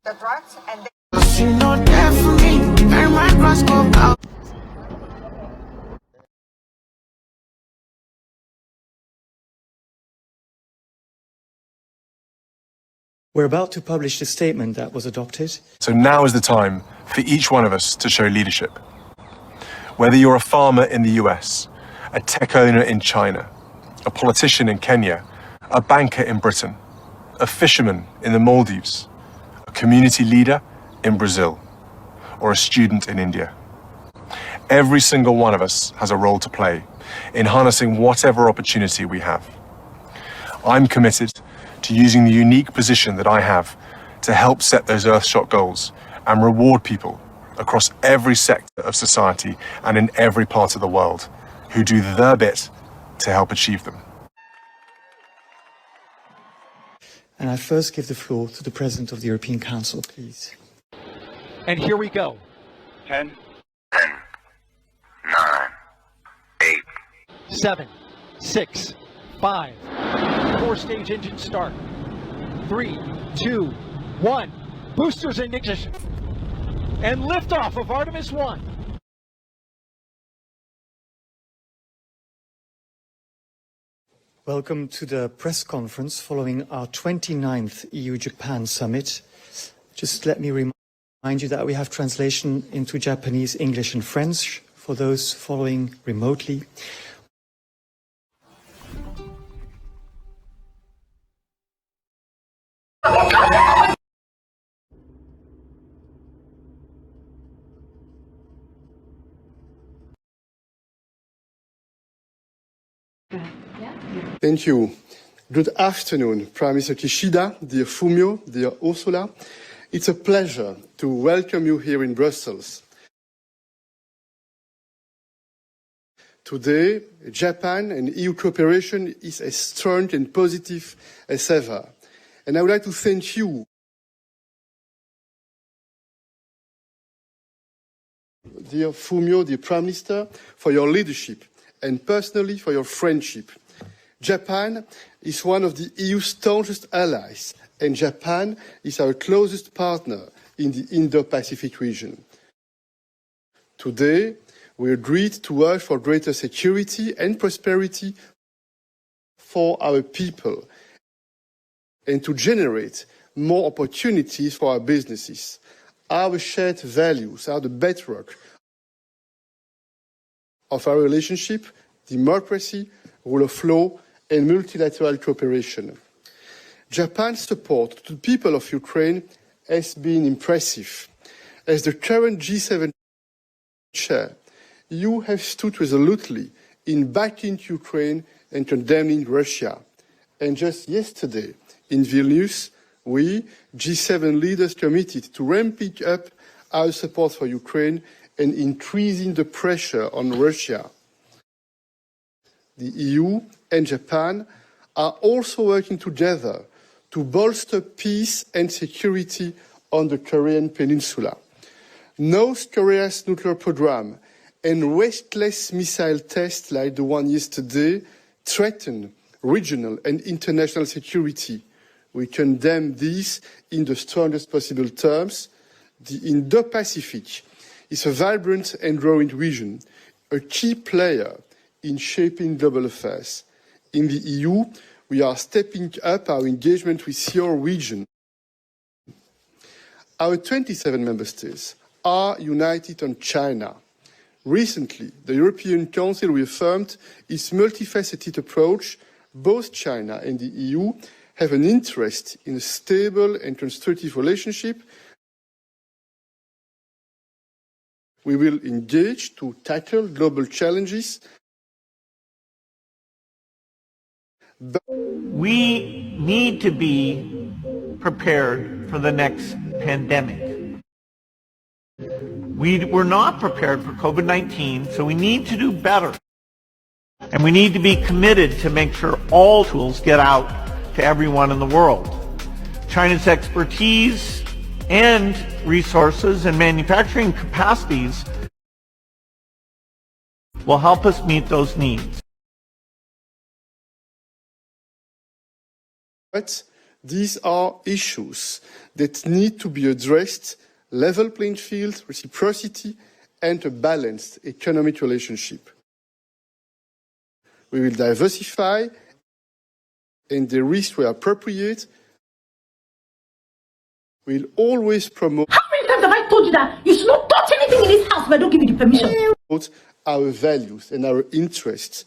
the drugs and We're about to publish the statement that was adopted. So now is the time for each one of us to show leadership. Whether you're a farmer in the US, a tech owner in China, a politician in Kenya, a banker in Britain, a fisherman in the Maldives, a community leader in Brazil, or a student in India. Every single one of us has a role to play in harnessing whatever opportunity we have. I'm committed to using the unique position that I have to help set those Earthshot goals and reward people across every sector of society and in every part of the world who do their bit to help achieve them. And I first give the floor to the President of the European Council, please. And here we go. 10, 9, 8, 7, 6, 5. 4-stage engine start. 3, 2, 1. Boosters in ignition. And liftoff of Artemis 1. Welcome to the press conference following our 29th EU-Japan summit. Just let me remind you that we have translation into Japanese, English and French for those following remotely. Thank you. Good afternoon, Prime Minister Kishida, dear Fumio, dear Ursula. It's a pleasure to welcome you here in Brussels. Today, Japan and EU cooperation is as strong and positive as ever. And I would like to thank you, dear Fumio, dear Prime Minister, for your leadership and personally for your friendship. Japan is one of the EU's staunchest allies, and Japan is our closest partner in the Indo-Pacific region. Today, we agreed to work for greater security and prosperity for our people and to generate more opportunities for our businesses. Our shared values are the bedrock of our relationship: democracy, rule of law, and multilateral cooperation. Japan's support to the people of Ukraine has been impressive. As the current G7 chair, you have stood resolutely in backing Ukraine and condemning Russia. And just yesterday, in Vilnius, we, G7 leaders, committed to ramping up our support for Ukraine and increasing the pressure on Russia. The EU and Japan are also working together to bolster peace and security on the Korean Peninsula. North Korea's nuclear program and wasteless missile tests like the one yesterday threaten regional and international security. We condemn these in the strongest possible terms. The Indo-Pacific is a vibrant and growing region, a key player in shaping global affairs. In the EU, we are stepping up our engagement with your region. Our 27 member states are united on China. Recently, the European Council reaffirmed its multifaceted approach. Both China and the EU have an interest in a stable and constructive relationship. We will engage to tackle global challenges. We need to be prepared for the next pandemic. We're not prepared for COVID-19, so we need to do better. And we need to be committed to make sure all tools get out to everyone in the world. China's expertise and resources and manufacturing capacities will help us meet those needs. But These are issues that need to be addressed: level playing field, reciprocity, and a balanced economic relationship. We will diversify and de-risk where appropriate. We'll always promote How many times have I told you that you should not touch anything in this house if I don't give you the permission? our values and our interests